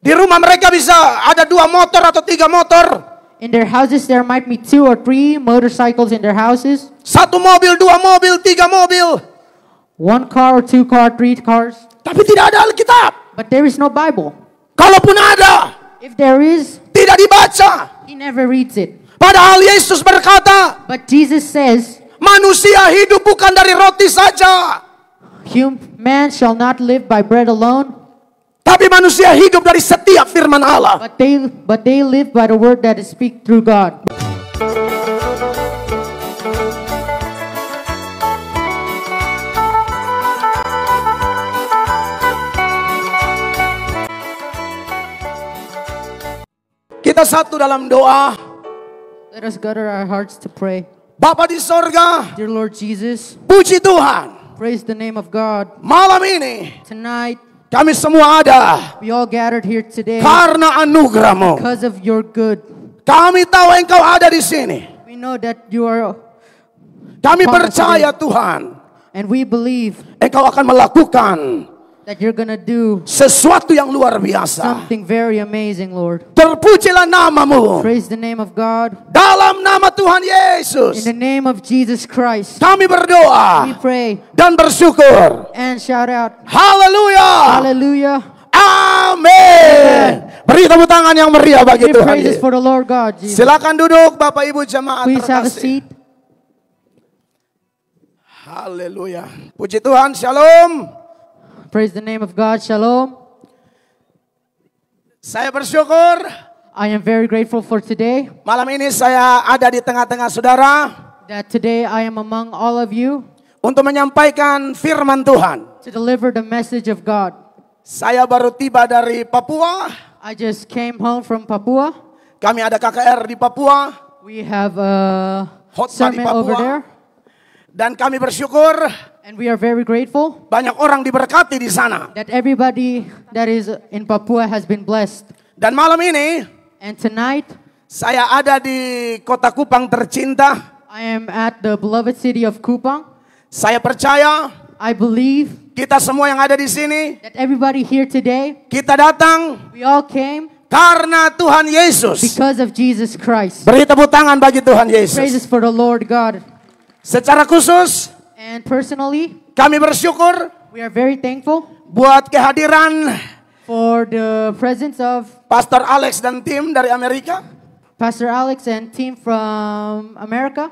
Di rumah mereka bisa ada 2 motor atau 3 motor. In their houses, there might be 2 or 3 motorcycles in their houses. 1 mobil, 2 mobil, 3 mobil. 1 car or 2 car, 3 cars. Tapi tidak ada Alkitab. But there is no Bible. Kalaupun ada, If there is, tidak dibaca. he never reads it. Padahal Yesus berkata, But Jesus says, manusia hidup bukan dari roti saja, man shall not live by bread alone, tapi manusia hidup dari setiap firman Allah. but they live by the word that is speak through God. Kita satu dalam doa. Let us gather our hearts to pray. Bapa di sorga, Dear Lord Jesus, puji Tuhan. praise the name of God. Malam ini Tonight, kami semua ada we all gathered here today karena anugerah-Mu. because of your good. Kami tahu Engkau ada di sini. We know that you are, Kami percaya Tuhan, and we believe Engkau akan melakukan that you're gonna do sesuatu yang luar biasa. something very amazing, Lord. Terpujilah nama-Mu. Praise the name of God. Dalam nama Tuhan In Yesus, the name of Jesus Christ, kami we berdoa pray dan bersyukur. and shout out, Haleluya. Hallelujah. Amin. Beri tepuk tangan yang meriah bagi Give Tuhan praises Yesus. for the Lord God, Jesus. Silakan duduk Bapak Ibu jemaat Please have a terkasih. seat. Haleluya. Puji Tuhan, shalom. Praise the name of God. Shalom. Saya bersyukur I am very grateful for today, malam ini saya ada di tengah-tengah saudara that today I am among all of you untuk menyampaikan firman Tuhan. to deliver the message of God. Saya baru tiba dari Papua. I just came home from Papua. Kami ada KKR di Papua We have a Hotma di summit over Papua. there, Dan kami bersyukur and we are very grateful banyak orang diberkati di sana. that everybody that is in Papua has been blessed. Dan malam ini And tonight, saya ada di kota Kupang tercinta. I am at the beloved city of Kupang. Saya percaya I believe kita semua yang ada di sini, that everybody here today, kita datang we all came karena Tuhan Yesus. because of Jesus Christ. Beri tepuk tangan bagi Tuhan Yesus. Praises for the Lord God. Secara khusus, And personally, kami bersyukur we are very thankful buat kehadiran for the presence of Pastor Alex dan tim dari Amerika. Pastor Alex and team from America.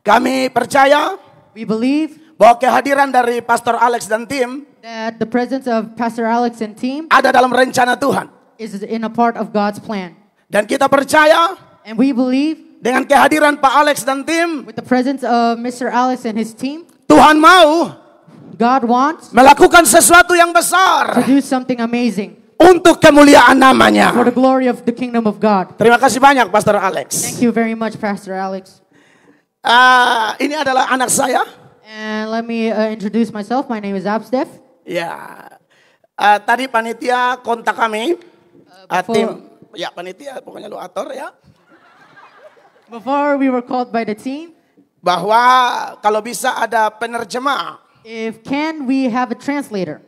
Kami percaya We believe bahwa kehadiran dari Pastor Alex dan tim that the presence of Pastor Alex and team ada dalam rencana Tuhan. is in a part of God's plan. Dan kita percaya And we believe dengan kehadiran Pak Alex dan tim, with the presence of Mr. Alex and his team, Tuhan mau God wants melakukan sesuatu yang to besar do something amazing untuk kemuliaan namanya. for the glory of the kingdom of God. Terima kasih banyak Pastor Alex. Thank you very much, Pastor Alex. Ini adalah anak saya. And let me introduce myself. My name is Abstef. Ya, tadi panitia kontak kami, tim, ya panitia, pokoknya lu atur ya, Before we were called by the team, bahwa kalau bisa ada penerjemah. if can we have a translator?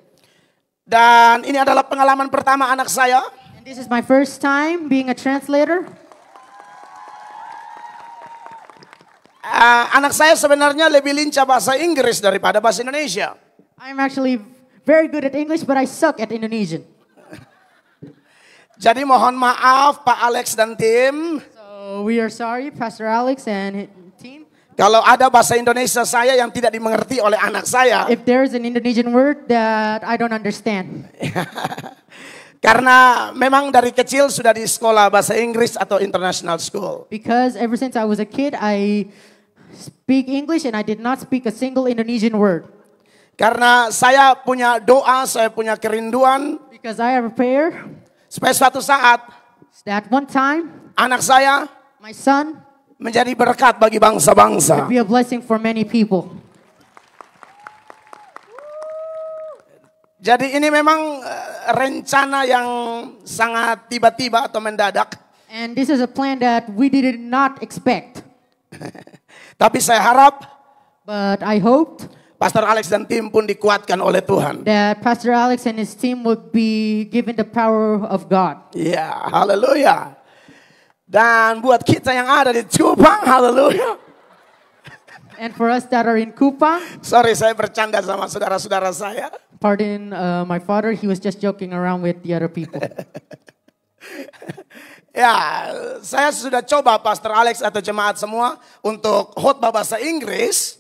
Dan ini adalah pengalaman pertama anak saya. And this is my first time being a translator. Anak saya sebenarnya lebih lincah bahasa Inggris daripada bahasa Indonesia. I'm actually very good at English, but I suck at Indonesian. Jadi mohon maaf Pak Alex dan tim. So we are sorry, Pastor Alex and his team. Kalau ada bahasa Indonesia saya yang tidak dimengerti oleh anak saya. If there's an Indonesian word that I don't understand. Karena memang dari kecil sudah di sekolah bahasa Inggris atau international school. Because ever since I was a kid, I speak English and I did not speak a single Indonesian word. Karena saya punya doa, saya punya kerinduan. Because I have a prayer Supaya suatu saat that one time, anak saya my son menjadi berkat bagi bangsa-bangsa. would be a blessing for many people. Jadi ini memang rencana yang sangat tiba-tiba atau mendadak. And this is a plan that we did not expect. Tapi saya harap But I hoped Pastor Alex dan tim pun dikuatkan oleh Tuhan. that Pastor Alex and his team would be given the power of God. Ya, haleluya. Dan buat kita yang ada di Kupang, haleluya. And for us that are in Kupang, Sorry, saya bercanda sama saudara-saudara saya. pardon my father, he was just joking around with the other people. Ya, saya sudah coba Pastor Alex atau jemaat semua untuk khotbah bahasa Inggris.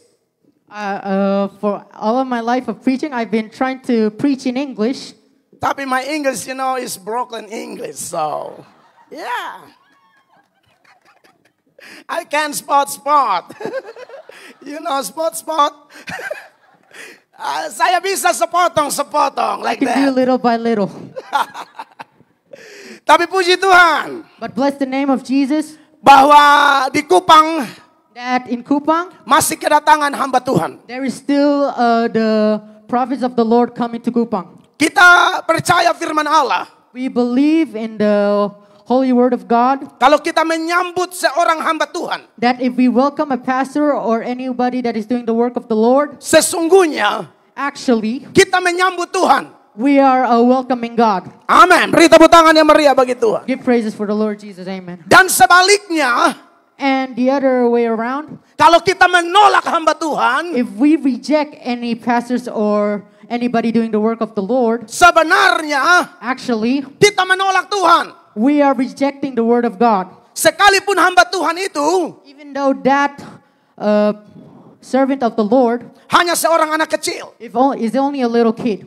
For all of my life of preaching, I've been trying to preach in English. Tapi my English, is broken English. So, yeah. I can spot. Spot. Saya bisa sepotong like You can do that. little by little. Tapi puji Tuhan But bless the name of Jesus bahwa di Kupang that in Kupang, masih kedatangan hamba Tuhan. there is still the prophets of the Lord coming to Kupang. Kita percaya firman Allah. We believe in the holy word of God Kalau kita menyambut seorang hamba Tuhan, that if we welcome a pastor or anybody that is doing the work of the Lord, sesungguhnya actually kita menyambut Tuhan. we are welcoming God. Amin. Beri tepuk tangan yang meriah bagi Tuhan. Give praises for the Lord Jesus. Amen. Dan sebaliknya, And the other way around, kalau kita menolak hamba Tuhan, if we reject any pastors or anybody doing the work of the Lord, sebenarnya actually kita menolak Tuhan. we are rejecting the word of God. Sekalipun hamba Tuhan itu Even though that servant of the Lord hanya seorang anak kecil. is only a little kid.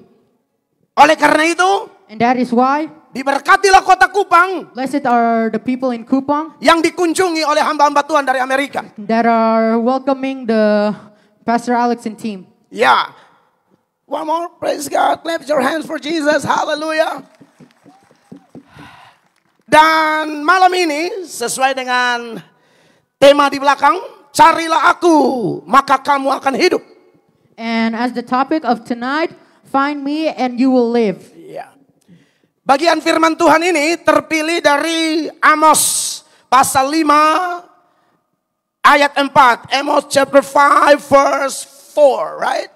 Oleh karena itu, And that is why diberkatilah kota Kupang blessed are the people in Kupang yang dikunjungi oleh hamba-hamba Tuhan dari Amerika. that are welcoming the Pastor Alex and team. Ya. One more, praise God. Clap your hands for Jesus. Hallelujah. Dan malam ini sesuai dengan tema di belakang, carilah aku, maka kamu akan hidup. And as the topic of tonight, find me and you will live. Ya. Bagian firman Tuhan ini terpilih dari Amos pasal 5 ayat 4. Amos chapter 5 verse 4, right?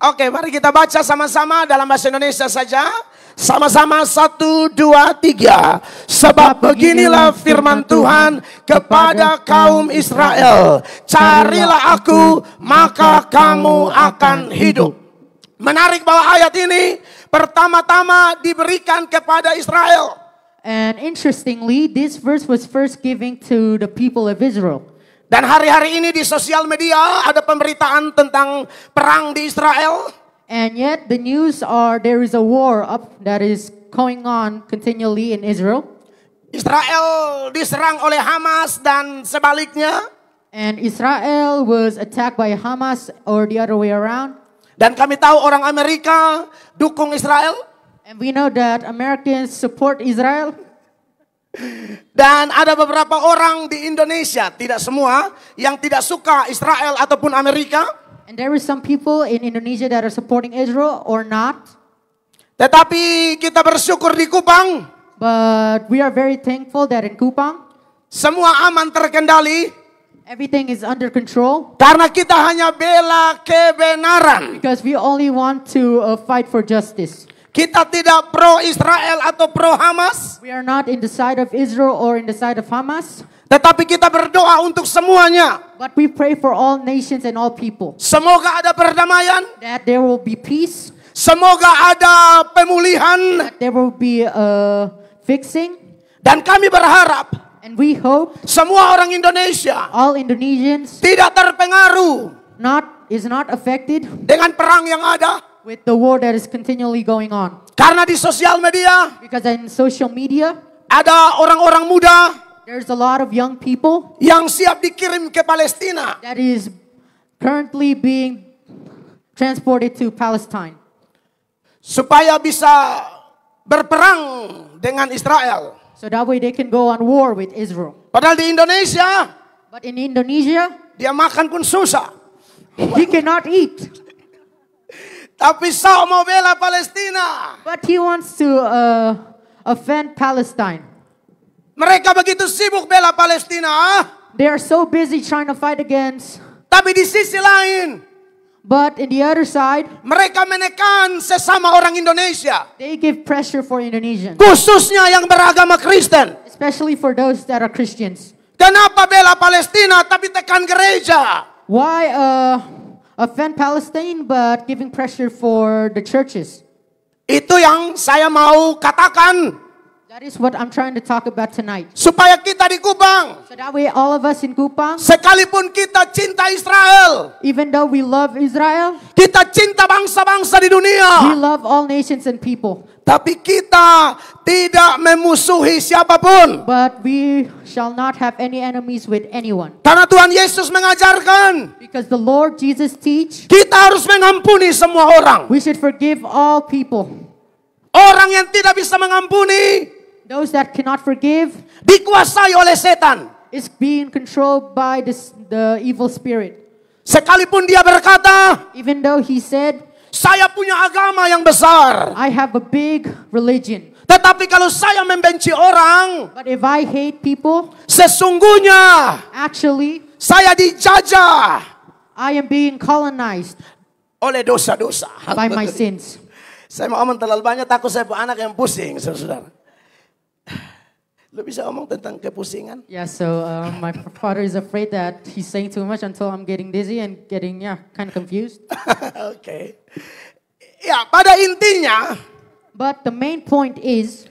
Oke, mari kita baca sama-sama dalam bahasa Indonesia saja. Sama-sama 1, 2, 3. Sebab beginilah firman Tuhan kepada kaum Israel. Carilah aku, maka kamu akan hidup. Menarik bahwa ayat ini pertama-tama diberikan kepada Israel. And interestingly, this verse was first given to the people of Israel. Dan hari-hari ini di sosial media ada pemberitaan tentang perang di Israel. And yet the news are there is a war up that is going on continually in Israel. Israel diserang oleh Hamas dan sebaliknya. And Israel was attacked by Hamas or the other way around. Dan kami tahu orang Amerika dukung Israel. And we know that Americans support Israel. Dan ada beberapa orang di Indonesia, tidak semua, yang tidak suka Israel ataupun Amerika. And there is some people in Indonesia that are supporting Israel or not. Tetapi kita bersyukur di Kupang, But we are very thankful that in Kupang, semua aman terkendali. everything is under control. Karena kita hanya bela kebenaran. Because we only want to fight for justice. Kita tidak pro Israel atau pro Hamas. We are not in the side of Israel or in the side of Hamas. Tetapi kita berdoa untuk semuanya. But we pray for all nations and all people. Semoga ada perdamaian. That there will be peace. Semoga ada pemulihan. That there will be fixing. Dan kami berharap And we hope semua orang Indonesia all Indonesians tidak terpengaruh is not affected dengan perang yang ada. with the war that is continually going on. Karena di sosial media Because in social media, ada orang-orang muda there's a lot of young people yang siap dikirim ke Palestina. that is currently being transported to Palestine. Supaya bisa berperang dengan Israel. So that way they can go on war with Israel. Padahal di Indonesia, But in Indonesia, dia makan pun susah. he cannot eat. Tapi Sao mau bela Palestina. But he wants to offend Palestine. Mereka begitu sibuk bela Palestina. They are so busy trying to fight against. Tapi di sisi lain, But in the other side, mereka menekan sesama orang Indonesia. they give pressure for Indonesians, Khususnya yang beragama Kristen. especially for those that are Christians. Kenapa bela Palestina tapi tekan gereja? Why offend Palestine but giving pressure for the churches? Itu yang saya mau katakan. That is what I'm trying to talk about tonight. Supaya kita di Kupang, So that way all of us in Kupang, sekalipun kita cinta Israel, even though we love Israel, kita cinta bangsa-bangsa di we dunia, love all nations and people. tapi kita tidak memusuhi siapapun. But we shall not have any enemies with anyone. Karena Tuhan Yesus mengajarkan, Because the Lord Jesus teach, kita harus mengampuni semua orang. we should forgive all people. Orang yang tidak bisa mengampuni, Those that cannot forgive dikuasai oleh setan. is being controlled by the evil spirit. Sekalipun dia berkata, Even though he said, saya punya agama yang besar. I have a big religion. Tetapi kalau saya membenci orang, But if I hate people, sesungguhnya actually, saya dijajah I am being colonized oleh dosa-dosa. by my sins. Saya mau ngomong terlalu banyak, takut saya punya anak yang pusing, saudara. Lu bisa ngomong tentang kepusingan? Yeah, so my father is afraid that he's saying too much until I'm getting dizzy and getting, kind of confused. Oke. Ya, pada intinya, But the main point is,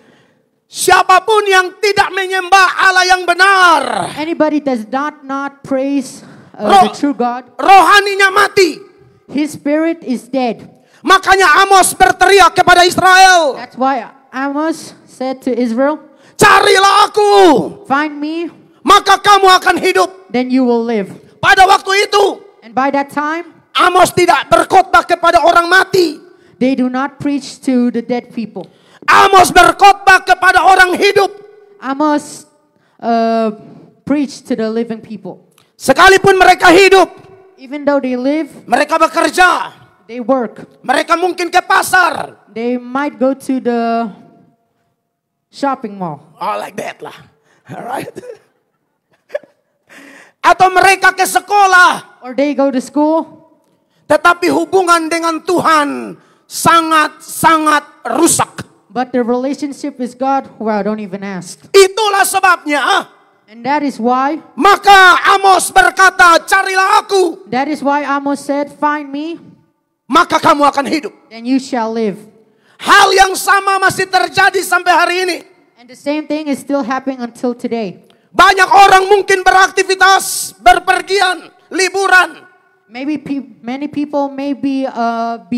siapapun yang tidak menyembah Allah yang benar, anybody does not praise Roh- the true God, rohaninya mati. his spirit is dead. Makanya Amos berteriak kepada Israel, That's why Amos said to Israel, carilah aku, find me, maka kamu akan hidup. then you will live. Pada waktu itu, And by that time, Amos tidak berkhotbah kepada orang mati. they do not preach to the dead people. Amos berkhotbah kepada orang hidup. Amos preach to the living people. Sekalipun mereka hidup, Even though they live, mereka bekerja, they work. mereka mungkin ke pasar. They might go to the shopping mall. Oh, like that lah. Alright. Atau mereka ke sekolah. Or they go to school. Tetapi hubungan dengan Tuhan sangat-sangat rusak. But their relationship with God, well, don't even ask. Itulah sebabnya. And that is why, Maka Amos berkata, carilah aku. that is why Amos said, find me, Maka kamu akan hidup. then you shall live. Hal yang sama masih terjadi sampai hari ini. And the same thing is still happening until today. Banyak orang mungkin beraktivitas, berpergian, liburan. Maybe many people may be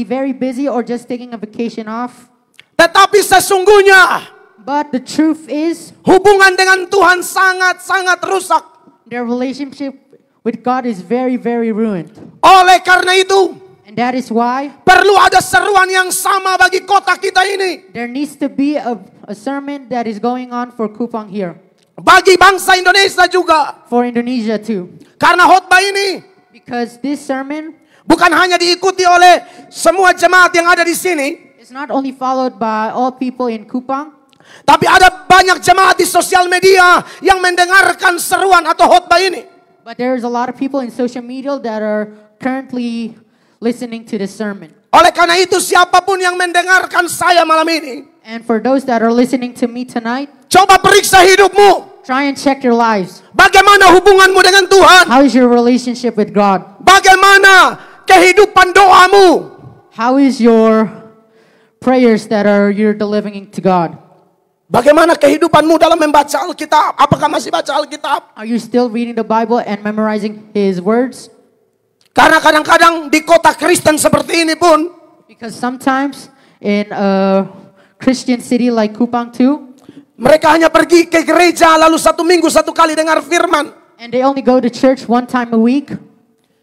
very busy or just taking a vacation off. Tetapi sesungguhnya But the truth is, hubungan dengan Tuhan sangat-sangat rusak. their relationship with God is very, very ruined. Oleh karena itu, And that is why perlu ada seruan yang sama bagi kota kita ini. there needs to be a sermon that is going on for Kupang here. Bagi bangsa Indonesia juga. For Indonesia too. Karena khotbah ini Because this sermon bukan hanya diikuti oleh semua jemaat yang ada di sini. is not only followed by all people in Kupang, Tapi ada banyak jemaat di sosial media yang mendengarkan seruan atau khotbah ini. but there's a lot of people in social media that are currently listening to this sermon. Oleh karena itu siapapun yang mendengarkan saya malam ini, And for those that are listening to me tonight, coba periksa hidupmu. try and check your lives. Bagaimana hubunganmu dengan Tuhan? How is your relationship with God? Bagaimana kehidupan doamu? How is your prayers that you're delivering to God? Bagaimana kehidupanmu dalam membaca Alkitab? Apakah masih baca Alkitab? Are you still reading the Bible and memorizing His words? Karena kadang-kadang di kota Kristen seperti ini pun, Because sometimes in a Christian city like Kupang too, mereka hanya pergi ke gereja lalu satu minggu satu kali dengar firman. and they only go to church one time a week,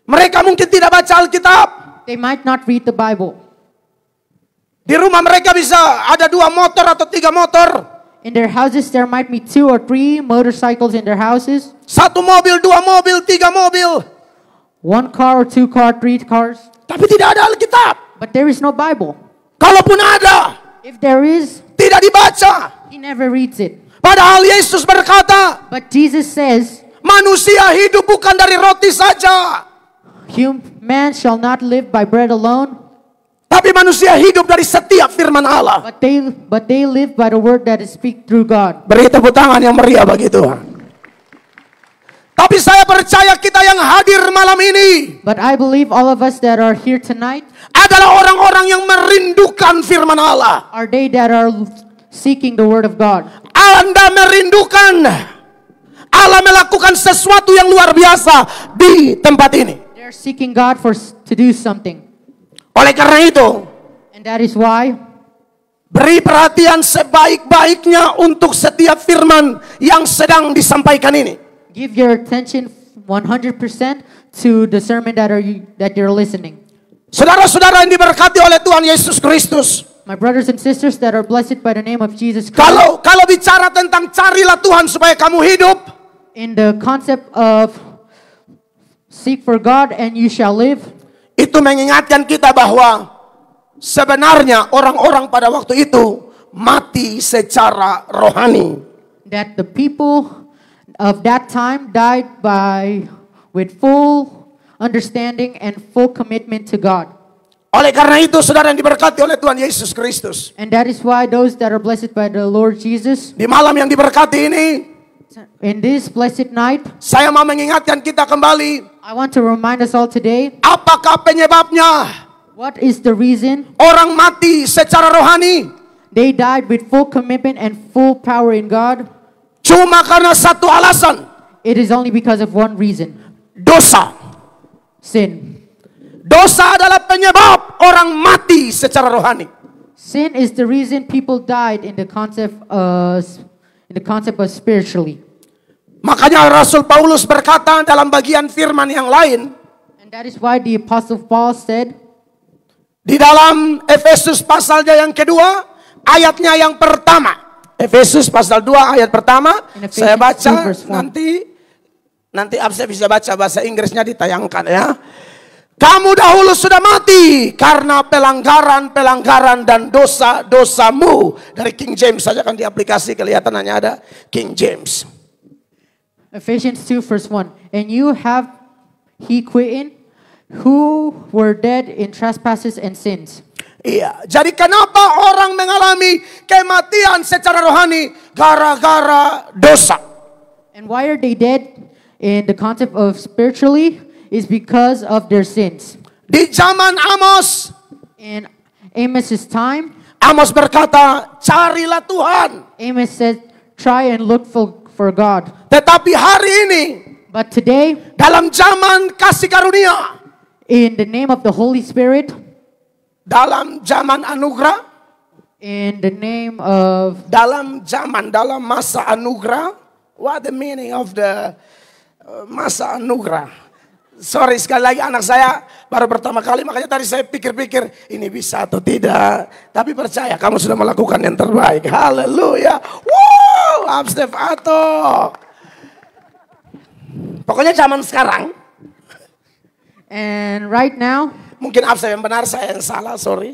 Mereka mungkin tidak baca Alkitab. they might not read the Bible. Di rumah mereka bisa ada 2 motor atau 3 motor. In their houses, there might be 2 or 3 motorcycles in their houses. 1 mobil, 2 mobil, 3 mobil. 1 car or 2 car, 3 cars. Tapi tidak ada Alkitab. But there is no Bible. Kalaupun ada, If there is, tidak dibaca. he never reads it. Padahal Yesus berkata, But Jesus says, manusia hidup bukan dari roti saja. man shall not live by bread alone, Tapi manusia hidup dari setiap firman Allah. but they live by the word that is speak through God. Beri tepuk tangan yang meriah bagi Tuhan. Tapi saya percaya kita yang hadir malam ini But I believe all of us that are here tonight adalah orang-orang yang merindukan firman Allah. are they that are seeking the word of God. Anda merindukan Allah melakukan sesuatu yang luar biasa di tempat ini. They're seeking God to do something. Oleh karena itu, And that is why beri perhatian sebaik-baiknya untuk setiap firman yang sedang disampaikan ini. give your attention 100% to the sermon that you're listening. Saudara-saudara yang diberkati oleh Tuhan Yesus Kristus. My brothers and sisters that are blessed by the name of Jesus Christ. Kalau bicara tentang carilah Tuhan supaya kamu hidup, In the concept of seek for God and you shall live, itu mengingatkan kita bahwa sebenarnya orang-orang pada waktu itu mati secara rohani. that the people of that time died with full understanding and full commitment to God. Oleh karena itu saudara yang diberkati oleh Tuhan Yesus Kristus, And that is why those that are blessed by the Lord Jesus, di malam yang diberkati ini, in this blessed night, saya mau mengingatkan kita kembali, I want to remind us all today, apakah penyebabnya what is the reason orang mati secara rohani? they died with full commitment and full power in God? Cuma karena satu alasan, It is only because of one reason, dosa. sin. Dosa adalah penyebab orang mati secara rohani. Sin is the reason people died in the concept of spiritually. Makanya Rasul Paulus berkata dalam bagian firman yang lain, And that is why the Apostle Paul said di dalam Efesus pasalnya yang kedua, ayatnya yang pertama. Efesus pasal 2 ayat pertama, In Ephesians saya baca 2 verse 1. nanti Abse bisa baca bahasa Inggrisnya ditayangkan ya. Kamu dahulu sudah mati karena pelanggaran dan dosa-dosamu. Dari King James saja kan di aplikasi kelihatan hanya ada King James. Ephesians 2 verse 1. And you have he quitted who were dead in trespasses and sins. Iya, jadi kenapa orang mengalami kematian secara rohani? Gara-gara dosa. And why are they dead in the concept of spiritually? Is because of their sins. Di zaman Amos, In Amos's time, Amos berkata, carilah Tuhan. Amos said, try and look for God. Tetapi hari ini, But today, dalam zaman kasih karunia, in the name of the Holy Spirit, dalam zaman anugerah, in the name of dalam masa anugerah, what the meaning of the masa anugerah? Sorry sekali lagi anak saya baru pertama kali, makanya tadi saya pikir-pikir ini bisa atau tidak. Tapi percaya kamu sudah melakukan yang terbaik. Haleluya. Wow, Abstef Ato. Pokoknya zaman sekarang. and right now, Mungkin Abstef yang benar, saya yang salah, sorry.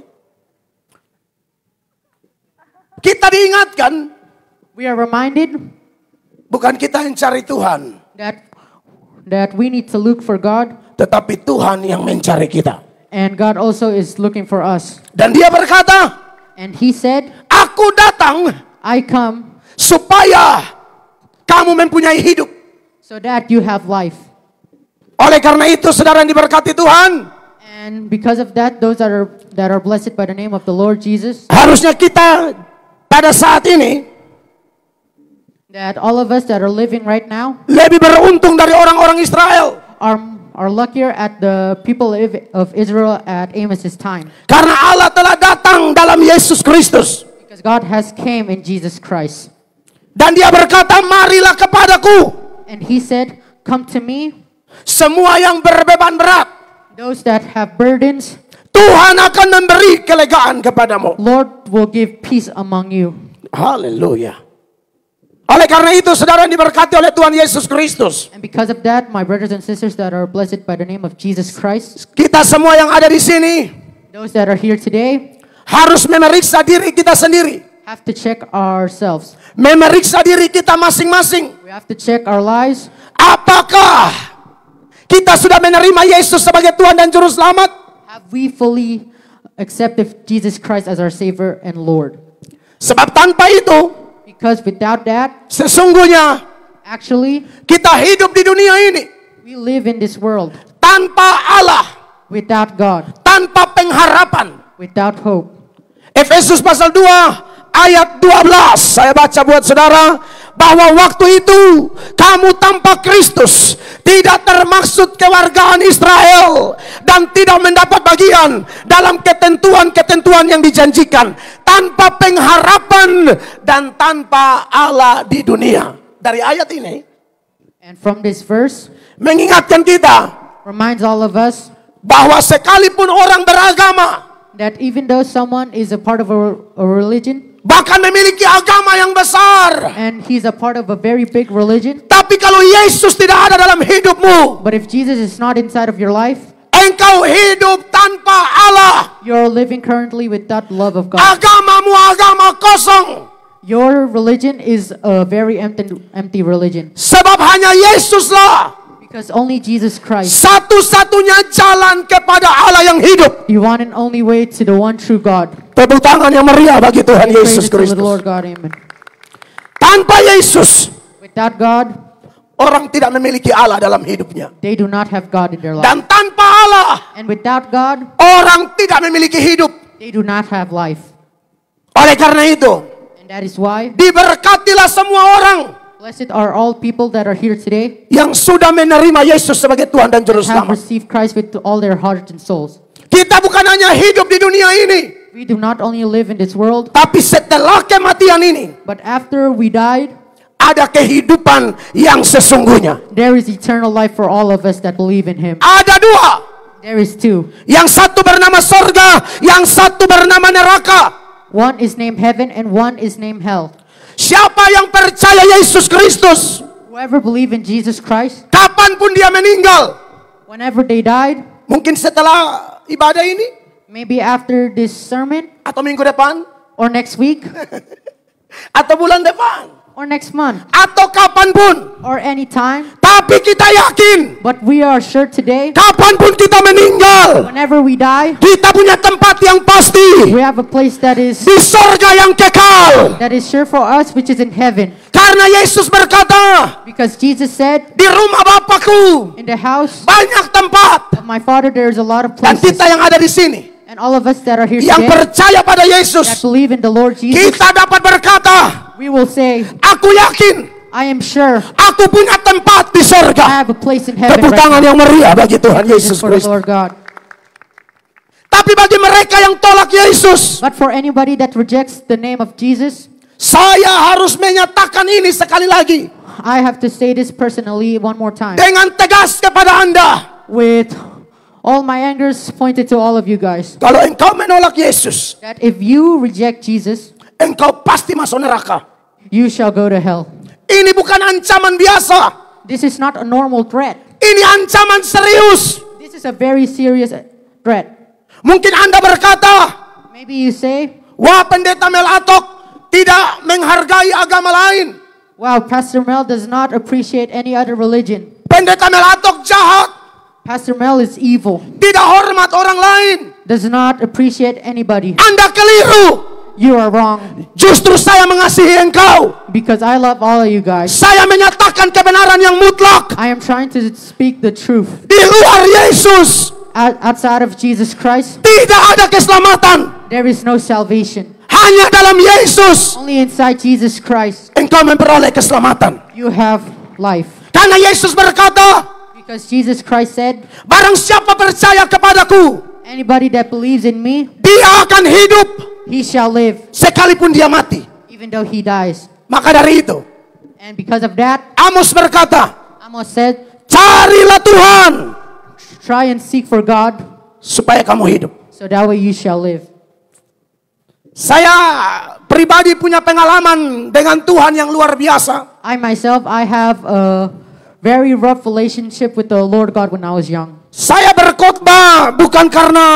Kita diingatkan, we are reminded bukan kita yang cari Tuhan, that we need to look for God, tetapi Tuhan yang mencari kita. and God also is looking for us. Dan dia berkata, And he said, aku datang I come supaya kamu mempunyai hidup. so that you have life. Oleh karena itu saudara yang diberkati Tuhan, And because of that, those that are blessed by the name of the Lord Jesus, harusnya kita pada saat ini that all of us that are living right now lebih beruntung dari orang-orang Israel. are luckier at the people of Israel at Amos's time. Karena Allah telah datang dalam Yesus Kristus. Because God has came in Jesus Christ. Dan dia berkata, marilah kepadaku. And he said, come to me, Semua yang berbeban berat, those that have burdens, Tuhan akan memberi kelegaan kepadamu. Lord will give peace among you. Haleluya. Oleh karena itu saudara yang diberkati oleh Tuhan Yesus Kristus, And because of that, my brothers and sisters that are blessed by the name of Jesus Christ, kita semua yang ada di sini those that are here today, harus memeriksa diri kita sendiri. have to check ourselves. Memeriksa diri kita masing-masing. We have to check our lives. Apakah Kita sudah menerima Yesus sebagai Tuhan dan Juru Selamat? Have we fully accepted Jesus Christ as our Savior and Lord? Sebab tanpa itu, Because without that, sesungguhnya actually, kita hidup di dunia ini we live in this world tanpa Allah, without God, tanpa pengharapan. without hope. Efesus pasal 2 ayat 12. Saya baca buat saudara, bahwa waktu itu kamu tanpa Kristus tidak termaksud kewargaan Israel dan tidak mendapat bagian dalam ketentuan-ketentuan yang dijanjikan, tanpa pengharapan dan tanpa Allah di dunia. Dari ayat ini And from this verse, mengingatkan kita reminds all of us bahwa sekalipun orang beragama, that even though someone is a part of a religion, bahkan memiliki agama yang besar, and he's a part of a very big religion, tapi kalau Yesus tidak ada dalam hidupmu, but if Jesus is not inside of your life, engkau hidup tanpa Allah. you're living currently without the love of God. Agamamu agama kosong. Your religion is a very empty religion. Sebab hanya Yesuslah Because only Jesus Christ, satu-satunya jalan kepada Allah yang hidup. the one and only way to the one true God. Tepuk tangan yang meriah bagi Tuhan Yesus Praise to the Kristus. Lord God, amen. Tanpa Yesus, Without God, orang tidak memiliki Allah dalam hidupnya. they do not have God in their life. Dan tanpa Allah, And without God, orang tidak memiliki hidup. they do not have life. Oleh karena itu, And that is why, diberkatilah semua orang blessed are all people that are here today, yang sudah menerima Yesus sebagai Tuhan dan Juru have Selamat. received Christ with all their heart and souls. Kita bukan hanya hidup di dunia ini, We do not only live in this world, tapi setelah kematian ini, but after we died, ada kehidupan yang sesungguhnya. there is eternal life for all of us that believe in Him. Ada dua. There is two. Yang satu bernama sorga, yang satu bernama neraka. One is named heaven and one is named hell. Siapa yang percaya Yesus Kristus, Whoever believe in Jesus Christ, kapanpun dia meninggal, whenever they died, mungkin setelah ibadah ini, maybe after this sermon, atau minggu depan, or next week, atau bulan depan, or next month, atau kapanpun. or any time, Tapi kita yakin, but we are sure today, kapanpun kita meninggal, whenever we die, kita punya tempat yang pasti we have a place that is di sorga yang kekal. sure for us, which is in heaven. Karena Yesus berkata, Because Jesus said, di rumah Bapakku in the house banyak tempat. of my Father there is a lot of Dan places. kita yang ada di sini, And all of us that are here yang today, percaya pada that Yesus, believe in the Lord Jesus, kita dapat berkata, we will say, aku yakin I am sure aku punya tempat di I sorga. have a place in heaven Tepuk right tangan now. yang meriah bagi Tuhan Yesus For the Kristus. Lord God. Tapi bagi mereka yang tolak Yesus, But for anybody that rejects the name of Jesus, saya harus menyatakan ini sekali lagi I have to say this personally one more time. dengan tegas kepada Anda. With all my angers pointed to all of you guys. Kalau engkau menolak Yesus, That if you reject Jesus, engkau pasti masuk neraka. you shall go to hell. Ini bukan ancaman biasa. This is not a normal threat. Ini ancaman serius. This is a very serious threat. Mungkin Anda berkata, Maybe you say, wah pendeta Melatok tidak menghargai agama lain. wow, Pastor Mel does not appreciate any other religion. Pendeta Melatok jahat, Pastor Mel is evil, tidak hormat orang lain. does not appreciate anybody. Anda keliru. You are wrong. Justru saya mengasihi engkau. Because I love all of you guys. Saya menyatakan kebenaran yang mutlak. I am trying to speak the truth. Di luar Yesus Outside of Jesus Christ, tidak ada keselamatan. there is no salvation. Hanya dalam Yesus Only inside Jesus Christ, engkau memperoleh keselamatan. you have life. Karena Yesus berkata, Because Jesus Christ said, barang siapa percaya kepadaku, anybody that believes in me, dia akan hidup he shall live, sekalipun dia mati. even though he dies. Maka dari itu, And because of that, Amos berkata, Amos said, carilah Tuhan try and seek for God, supaya kamu hidup. so that way you shall live. Saya pribadi punya pengalaman dengan Tuhan yang luar biasa. I myself, I have a very rough relationship with the Lord God when I was young. Saya berkhotbah bukan karena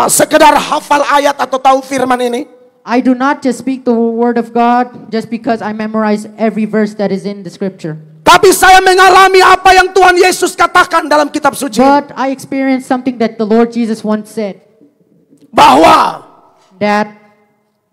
sekedar hafal ayat atau tahu firman ini. I do not just speak the word of God just because I memorize every verse that is in the scripture. Tapi saya mengalami apa yang Tuhan Yesus katakan dalam kitab suci. But I experienced something that the Lord Jesus once said. Bahwa That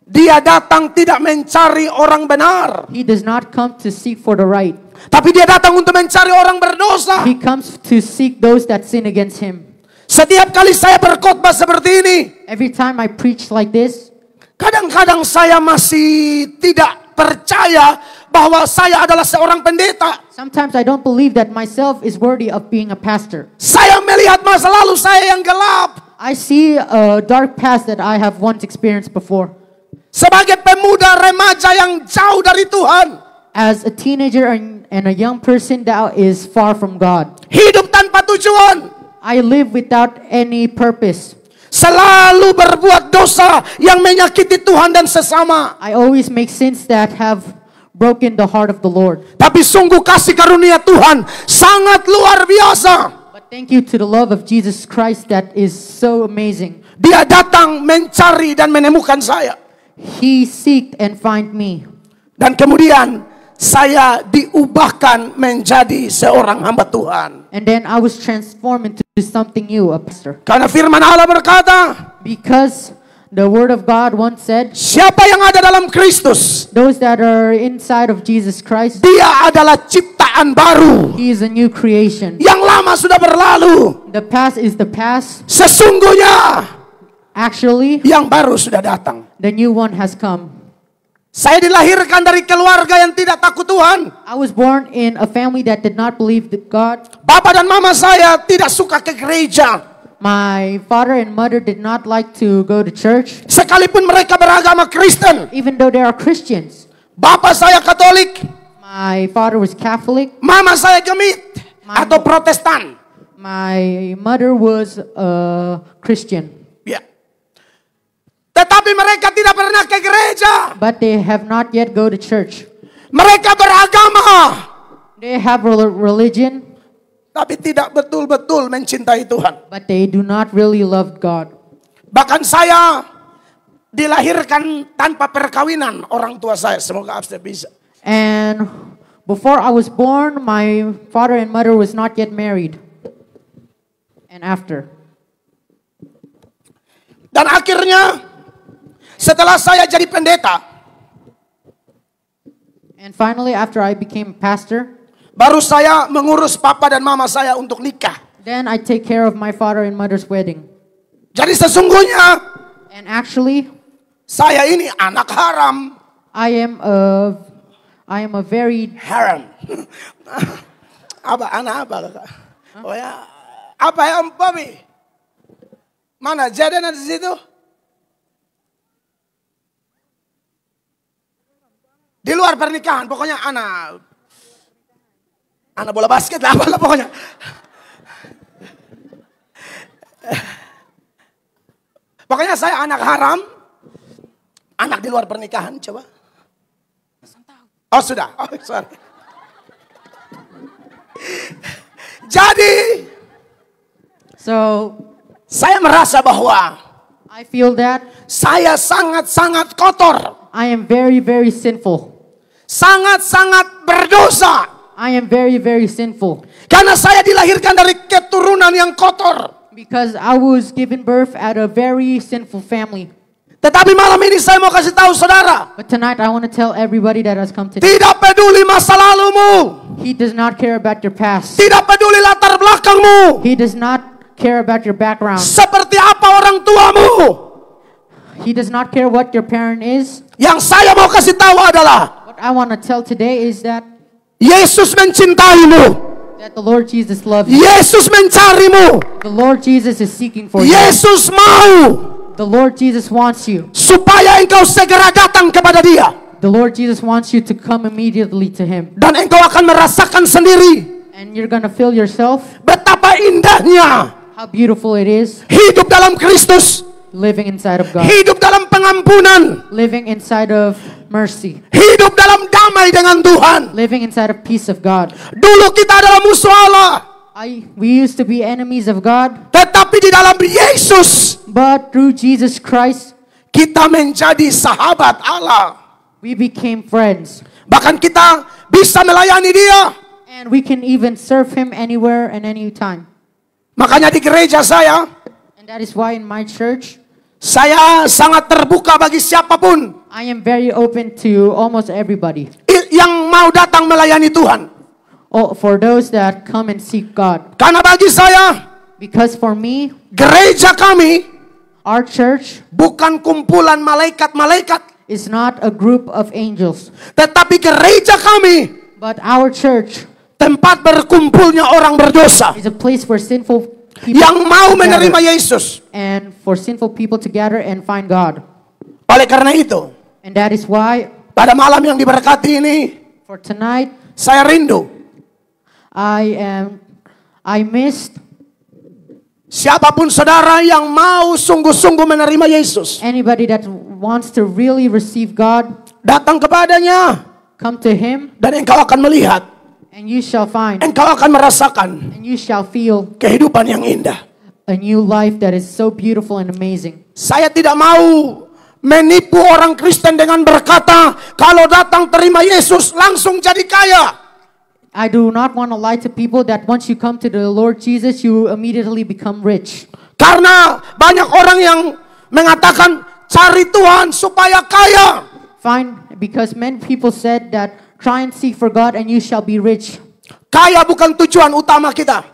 Dia datang tidak mencari orang benar. He does not come to seek for the right. Tapi Dia datang untuk mencari orang berdosa. He comes to seek those that sin against Him. Setiap kali saya berkhotbah seperti ini, Every time I preach like this, kadang-kadang saya masih tidak percaya bahwa saya adalah seorang pendeta. sometimes I don't believe that myself is worthy of being a pastor. Saya melihat masa lalu saya yang gelap. I see a dark past that I have once experienced before. Sebagai pemuda remaja yang jauh dari Tuhan. As a teenager and a young person that is far from God. Hidup tanpa tujuan. I live without any purpose. Selalu berbuat dosa yang menyakiti Tuhan dan sesama. I always make sins that have broken the heart of the Lord. Tapi sungguh kasih karunia Tuhan sangat luar biasa. But thank you to the love of Jesus Christ that is so amazing. Dia datang mencari dan menemukan saya. He seeked and find me. Dan kemudian saya diubahkan menjadi seorang hamba Tuhan. And then I was transformed into something new, a pastor. Karena firman Allah berkata, Because the word of God once said, siapa yang ada dalam Kristus, those that are inside of Jesus Christ, dia adalah ciptaan baru. He is a new creation. Yang lama sudah berlalu. The past is the past. Sesungguhnya Actually, yang baru sudah datang. the new one has come. Saya dilahirkan dari keluarga yang tidak takut Tuhan. I was born in a family that did not believe that God. Bapak dan mama saya tidak suka ke gereja. My father and mother did not like to go to church, Sekalipun mereka beragama Kristen. even though they are Christians. Bapak saya Katolik. My father was Catholic. Mama saya Gemit atau Protestan. My mother was a Christian. Ya. Tetapi mereka tidak pernah ke gereja. But they have not yet go to church. Mereka beragama. They have religion, Tapi tidak betul-betul mencintai Tuhan. but they do not really love God. Bahkan saya dilahirkan tanpa perkawinan orang tua saya. Semoga Abster bisa. And before I was born, my father and mother was not yet married. And after. Dan akhirnya setelah saya jadi pendeta, And finally, after I became a pastor, baru saya mengurus papa dan mama saya untuk nikah. then I take care of my father and mother's wedding. Jadi sesungguhnya And actually, saya ini anak haram. I am a very Haram. Apa anak apa kakak? Oh ya, apa ya Om Bobby? Mana Jaden ada di situ? Di luar pernikahan, pokoknya anak bola basket lah, apalah pokoknya. Pokoknya saya anak haram, anak di luar pernikahan, coba. Oh sudah, oh sorry. Jadi, so saya merasa bahwa I feel that saya sangat-sangat kotor. I am very, very sinful. Sangat-sangat berdosa. I am very, very sinful. Karena saya dilahirkan dari keturunan yang kotor. Because I was given birth at a very sinful family. Tetapi malam ini saya mau kasih tahu saudara. But tonight I want to tell everybody that has come today. Tidak peduli masa lalumu. He does not care about your past. Tidak peduli latar belakangmu. He does not care about your background. Seperti apa orang tuamu. He does not care what your parent is. Yang saya mau kasih tahu adalah What I want to tell today is that Yesus mencintaimu. the Lord Jesus loves you. Yesus mencarimu. The Lord Jesus is seeking for you. Yesus mau The Lord Jesus wants you. supaya engkau segera datang kepada Dia. The Lord Jesus wants you to come immediately to Him. Dan engkau akan merasakan sendiri And you're going to feel yourself betapa indahnya how beautiful it is hidup dalam Kristus. living inside of God. Hidup dalam pengampunan. Living inside of mercy. Hidup dalam damai dengan Tuhan. Living inside of peace of God. Dulu kita adalah musuh Allah. We used to be enemies of God. Tetapi di dalam Yesus But through Jesus Christ, kita menjadi sahabat Allah. we became friends. Bahkan kita bisa melayani Dia. And we can even serve Him anywhere and anytime. Makanya di gereja saya, And that is why in my church, saya sangat terbuka bagi siapapun I am very open to almost everybody. yang mau datang melayani Tuhan. Oh, for those that come and seek God. Karena bagi saya, Because for me, gereja kami our church bukan kumpulan malaikat-malaikat, is not a group of angels. tetapi gereja kami But our church tempat berkumpulnya orang berdosa is a place for sinful people yang mau to menerima gather, Yesus. and for sinful people to gather and find God. Oleh karena itu, And that is why pada malam yang diberkati ini, for tonight saya rindu I missed siapapun saudara yang mau sungguh-sungguh menerima Yesus, anybody that wants to really receive God. datang kepadanya Come to Him, dan engkau akan melihat, and you shall find, engkau akan merasakan and you shall feel kehidupan yang indah. a new life that is so beautiful and amazing. Saya tidak mau menipu orang Kristen dengan berkata, kalau datang terima Yesus langsung jadi kaya. I do not want to lie to people that once you come to the Lord Jesus, you immediately become rich. Karena banyak orang yang mengatakan cari Tuhan supaya kaya. Fine, because many people said that try and seek for God and you shall be rich. Kaya bukan tujuan utama kita.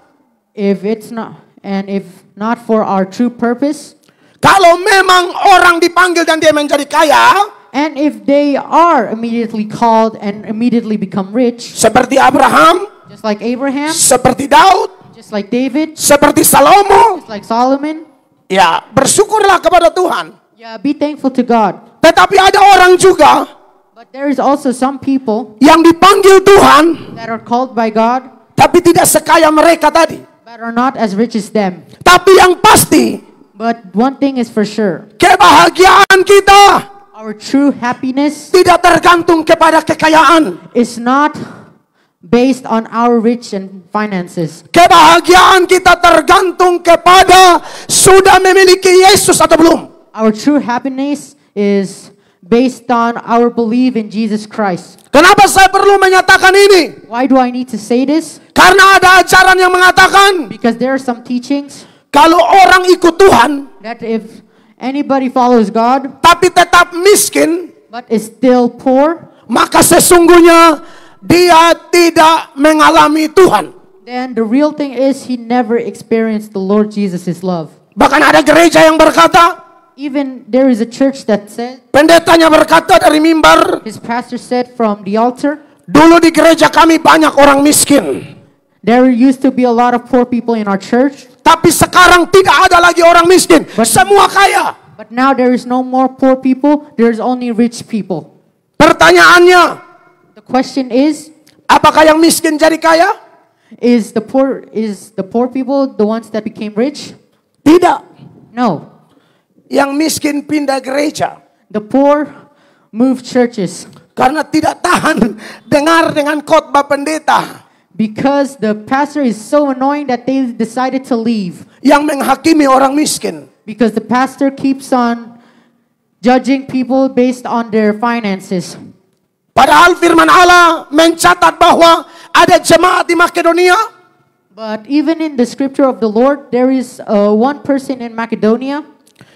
If it's not, and if not for our true purpose, Kalau memang orang dipanggil dan dia menjadi kaya, and if they are immediately called and immediately become rich, seperti Abraham, just like Abraham, seperti Daud, just like David, seperti Salomo, just like Solomon, ya bersyukurlah kepada Tuhan. yeah, be thankful to God. Tetapi ada orang juga But there is also some people yang dipanggil Tuhan, that are called by God, tapi tidak sekaya mereka tadi. but are not as rich as them. Tapi yang pasti, But one thing is for sure, kebahagiaan kita our true happiness tidak tergantung kepada kekayaan. is not based on our rich and finances. Kebahagiaan kita tergantung kepada sudah memiliki Yesus atau belum. Our true happiness is based on our belief in Jesus Christ. Kenapa saya perlu menyatakan ini? Why do I need to say this? Karena ada ajaran yang mengatakan Because there are some teachings kalau orang ikut Tuhan that if anybody follows God tapi tetap miskin, but is still poor, maka sesungguhnya dia tidak mengalami Tuhan. then the real thing is he never experienced the Lord Jesus' love. Bahkan ada gereja yang berkata, Even there is a church that said, pendetanya berkata dari mimbar, his pastor said from the altar, dulu di gereja kami banyak orang miskin, there used to be a lot of poor people in our church, tapi sekarang tidak ada lagi orang miskin, semua kaya. but now there is no more poor people, there's only rich people. Pertanyaannya, The question is apakah yang miskin jadi kaya? the poor people the ones that became rich? Tidak. No. Yang miskin pindah gereja The poor moved churches karena tidak tahan dengar dengan khotbah pendeta because the pastor is so annoying that they decided to leave, yang menghakimi orang miskin. because the pastor keeps on judging people based on their finances. Padahal firman Allah mencatat bahwa ada jemaat di Makedonia But even in the scripture of the Lord, there is one person in Macedonia.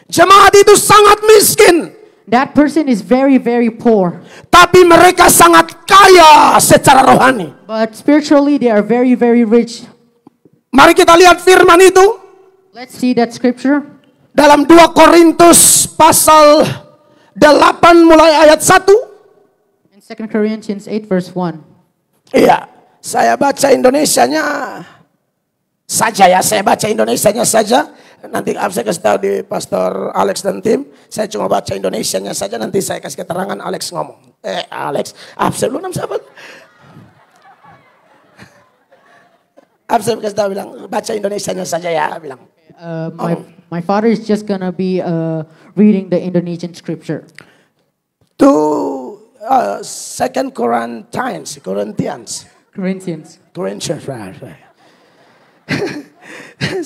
jemaat itu sangat miskin, That person is very, very poor. tapi mereka sangat kaya secara rohani. But spiritually, they are very, very rich. Mari kita lihat firman itu Let's see that scripture. dalam 2 Korintus pasal 8 mulai ayat 1. In 2 Corinthians 8 verse 1. Iya, saya baca Indonesianya saja ya, saya baca Indonesianya saja. Nanti saya kasih tahu di Pastor Alex dan tim. Saya cuma baca Indonesianya saja, nanti saya kasih keterangan Alex ngomong. Alex, absen lu nama siapa? Absen kasih tahu bilang, baca Indonesianya saja ya, bilang. My father is just gonna be reading the Indonesian scripture. To 2 Corinthians. Corinthians. Right. 2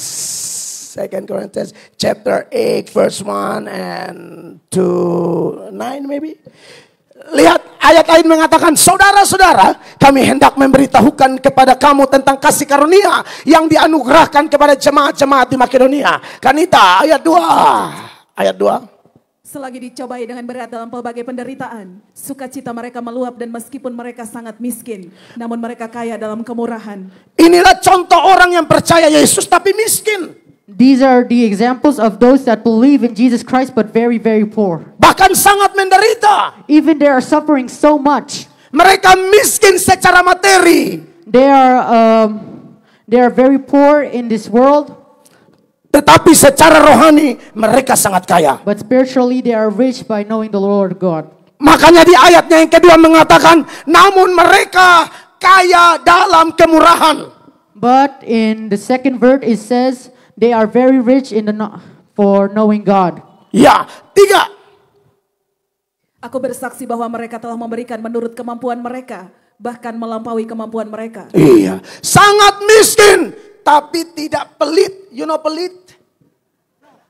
Corinthians chapter 8 verse 1 and to 9 maybe. Lihat ayat lain mengatakan, saudara-saudara, kami hendak memberitahukan kepada kamu tentang kasih karunia yang dianugerahkan kepada jemaat-jemaat di Makedonia. Kanita, ayat 2. Ayat 2. Selagi dicobai dengan berat dalam pelbagai penderitaan, sukacita mereka meluap dan meskipun mereka sangat miskin, namun mereka kaya dalam kemurahan. Inilah contoh orang yang percaya Yesus tapi miskin. These are the examples of those that believe in Jesus Christ but very, very poor. Bahkan sangat menderita. Even they are suffering so much. Mereka miskin secara materi. They are very poor in this world. Tetapi secara rohani mereka sangat kaya. But spiritually they are rich by knowing the Lord God. Makanya di ayatnya yang kedua mengatakan, namun mereka kaya dalam kemurahan. But in the second verse it says they are very rich for knowing God. Ya, 3. Aku bersaksi bahwa mereka telah memberikan menurut kemampuan mereka, bahkan melampaui kemampuan mereka. Iya, sangat miskin tapi tidak pelit. You know pelit?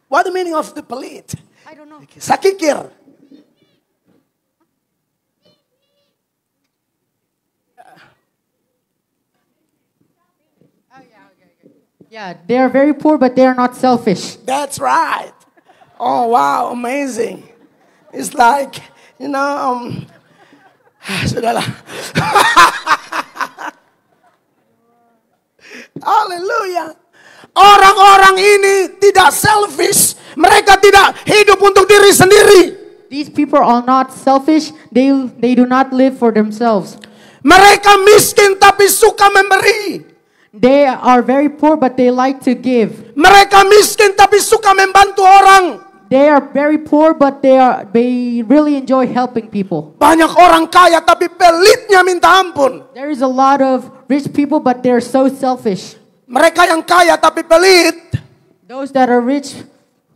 What the meaning of the pelit? I don't know. Sakikir. Yeah, they are very poor but they are not selfish. That's right. Oh wow, amazing. It's like, you know, sudahlah. Haleluya. Orang-orang ini tidak selfish. Mereka tidak hidup untuk diri sendiri. These people are not selfish. They do not live for themselves. Mereka miskin tapi suka memberi. They are very poor but they like to give. Mereka miskin tapi suka membantu orang. They are very poor but they really enjoy helping people. Banyak orang kaya tapi pelitnya minta ampun. There is a lot of rich people but they're so selfish. Mereka yang kaya tapi pelit, Those that are rich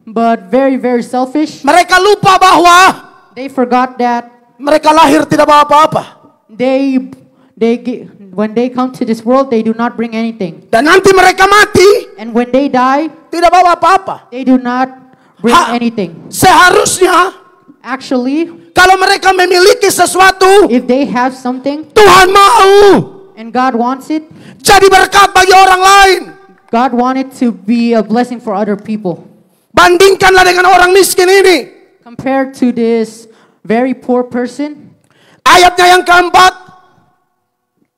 but very, very selfish, mereka lupa bahwa they forgot that mereka lahir tidak bawa apa-apa. when they come to this world, they do not bring anything. Dan nanti mereka mati, And when they die, tidak bawa apa-apa. they do not bring anything. Seharusnya Actually, kalau mereka memiliki sesuatu, if they have something Tuhan mau and God wants it, jadi berkat bagi orang lain. God wanted to be a blessing for other people. Bandingkanlah dengan orang miskin ini. Compared to this very poor person, Ayatnya yang keempat,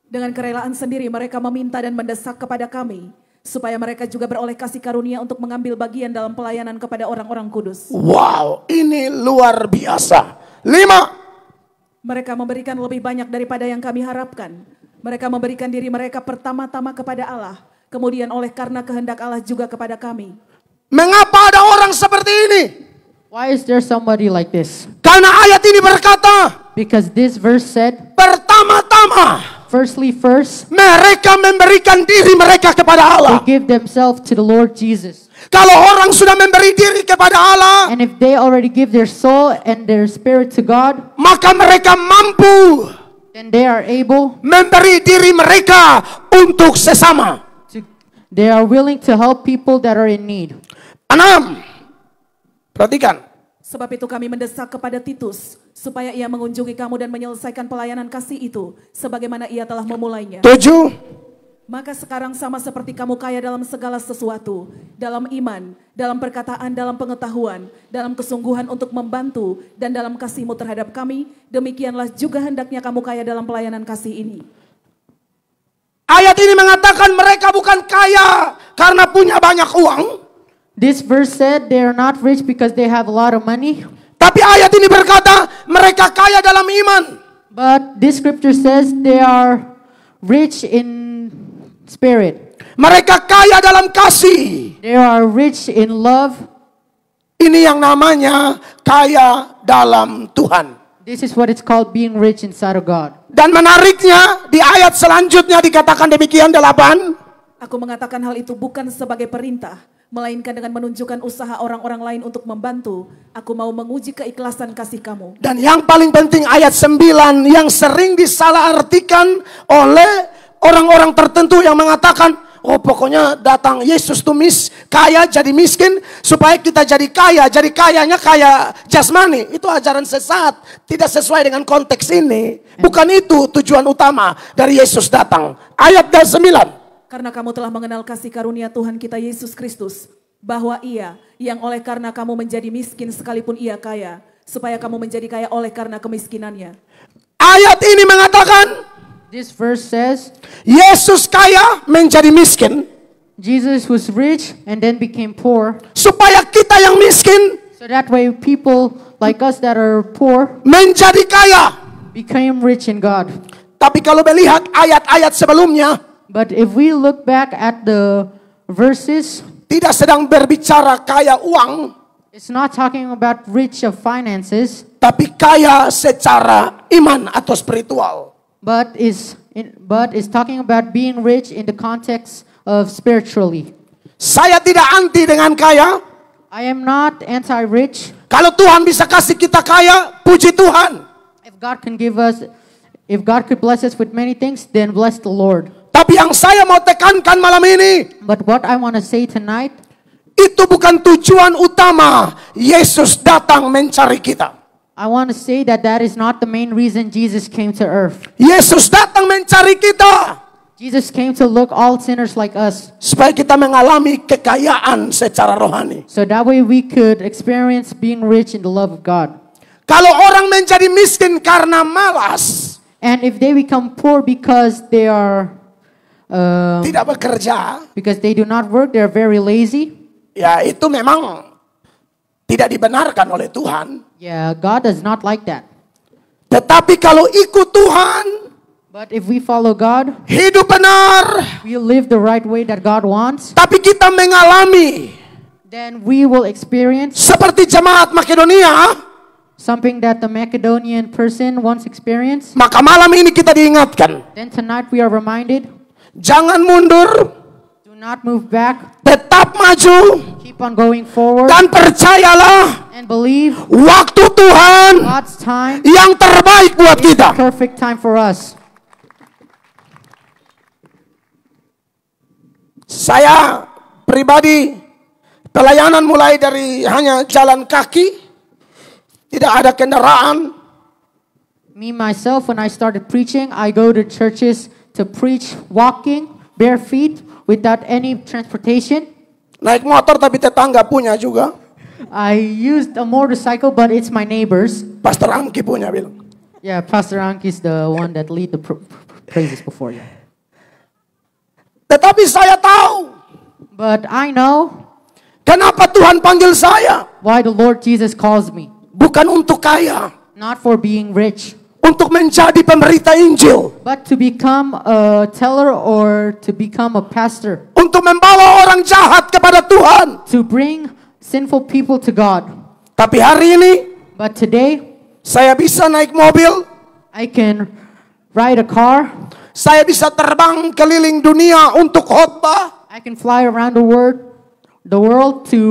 Dengan kerelaan sendiri mereka meminta dan mendesak kepada kami, supaya mereka juga beroleh kasih karunia untuk mengambil bagian dalam pelayanan kepada orang-orang kudus. wow, ini luar biasa. 5. Mereka memberikan lebih banyak daripada yang kami harapkan. Mereka memberikan diri mereka pertama-tama kepada Allah, kemudian oleh karena kehendak Allah juga kepada kami. Mengapa ada orang seperti ini? why is there somebody like this? Karena ayat ini berkata, Because this verse said, pertama-tama first, mereka memberikan diri mereka kepada they Allah. give themselves to the Lord Jesus. Kalau orang sudah memberi diri kepada Allah, And if they already give their soul and their spirit to God, maka mereka mampu then they are able memberi diri mereka untuk sesama. they are willing to help people that are in need. 6. Perhatikan. Sebab itu kami mendesak kepada Titus, supaya ia mengunjungi kamu dan menyelesaikan pelayanan kasih itu, sebagaimana ia telah memulainya. 7. Maka sekarang sama seperti kamu kaya dalam segala sesuatu, dalam iman, dalam perkataan, dalam pengetahuan, dalam kesungguhan untuk membantu, dan dalam kasihmu terhadap kami, demikianlah juga hendaknya kamu kaya dalam pelayanan kasih ini. Ayat ini mengatakan mereka bukan kaya karena punya banyak uang. This verse said they are not rich because they have a lot of money, Tapi ayat ini berkata mereka kaya dalam iman. but this scripture says they are rich in spirit. Mereka kaya dalam kasih. They are rich in love. Ini yang namanya kaya dalam Tuhan. This is what it's called being rich inside of God. Dan menariknya di ayat selanjutnya dikatakan demikian 8. Aku mengatakan hal itu bukan sebagai perintah, melainkan dengan menunjukkan usaha orang-orang lain untuk membantu. Aku mau menguji keikhlasan kasih kamu. Dan yang paling penting ayat 9 yang sering disalahartikan oleh orang-orang tertentu yang mengatakan, oh pokoknya datang Yesus tuh kaya jadi miskin supaya kita jadi kaya. Jadi kayanya kaya jasmani. Itu ajaran sesat. Tidak sesuai dengan konteks ini. Bukan itu tujuan utama dari Yesus datang. Ayat 9. Karena kamu telah mengenal kasih karunia Tuhan kita Yesus Kristus, bahwa Ia yang oleh karena kamu menjadi miskin sekalipun Ia kaya, supaya kamu menjadi kaya oleh karena kemiskinannya. Ayat ini mengatakan, This verse says, Yesus kaya menjadi miskin Jesus was rich and then became poor. supaya kita yang miskin So that way people like us that are poor menjadi kaya. became rich in God. Tapi kalau melihat ayat-ayat sebelumnya, But if we look back at the verses, tidak sedang berbicara kaya uang, it's not talking about rich of finances, tapi kaya secara iman atau spiritual. but is talking about being rich in the context of spiritually. Saya tidak anti dengan kaya. I am not anti-rich. Kalau Tuhan bisa kasih kita kaya, puji Tuhan. If God could bless us with many things, then bless the Lord. Tapi yang saya mau tekankan malam ini, But what I want to say tonight, itu bukan tujuan utama Yesus datang mencari kita. I want to say that is not the main reason Jesus came to earth. Yesus datang mencari kita Jesus came to look all sinners like us, supaya kita mengalami kekayaan secara rohani. so that way we could experience being rich in the love of God. Kalau orang menjadi miskin karena malas, And if they become poor because they are tidak bekerja, because they do not work, they're very lazy. ya itu memang tidak dibenarkan oleh Tuhan. Yeah, God does not like that. Tetapi kalau ikut Tuhan, But if we follow God, hidup benar, we live the right way that God wants, tapi kita mengalami then we will experience seperti jemaat Makedonia, something that the Macedonian person once experienced. maka malam ini kita diingatkan, Then tonight we are reminded, jangan mundur, do not move back, tetap maju, keep on going forward, dan percayalah and believe waktu Tuhan God's time, yang terbaik buat kita. perfect time for us. Saya pribadi pelayanan mulai dari hanya jalan kaki, tidak ada kendaraan. Me, myself, when I started preaching, I go to churches to preach walking, bare feet, without any transportation. Naik motor tapi tetangga punya juga. I used a motorcycle, but it's my neighbors. Pastor Amki punya bilang. Yeah, Pastor Anki is the one that lead the praises before you. Tetapi saya tahu But I know kenapa Tuhan panggil saya. why the Lord Jesus calls me. Bukan untuk kaya, Not for being rich, untuk menjadi pemberita Injil, but to become a teller or to become a pastor. untuk membawa orang jahat kepada Tuhan. To bring sinful people to God. Tapi hari ini But today, saya bisa naik mobil, I can ride a car. saya bisa terbang keliling dunia untuk khotbah. I can fly around the world to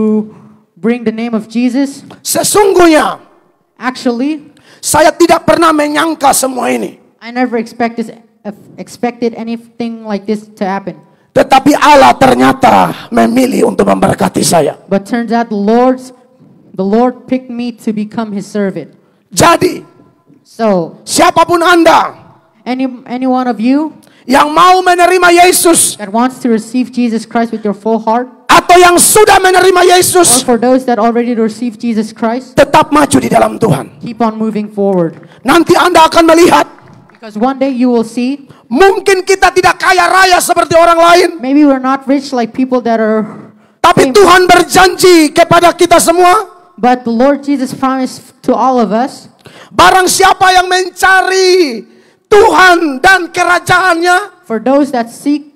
bring the name of Jesus. Sesungguhnya Actually, saya tidak pernah menyangka semua ini. I never expected anything like this to happen. Tetapi Allah ternyata memilih untuk memberkati saya. But turns out the Lord picked me to become His servant. Jadi, So, siapapun Anda any one of you yang mau menerima Yesus, that wants to receive Jesus Christ with your full heart, atau yang sudah menerima or Yesus, for those that already received Jesus Christ, tetap maju di dalam Tuhan. keep on moving forward. Nanti Anda akan melihat, Because one day you will see, mungkin kita tidak kaya raya seperti orang lain, maybe we're not rich like people that are, tapi Tuhan berjanji kepada kita semua, but the Lord Jesus promised to all of us, barang siapa yang mencari Tuhan dan kerajaannya, for those that seek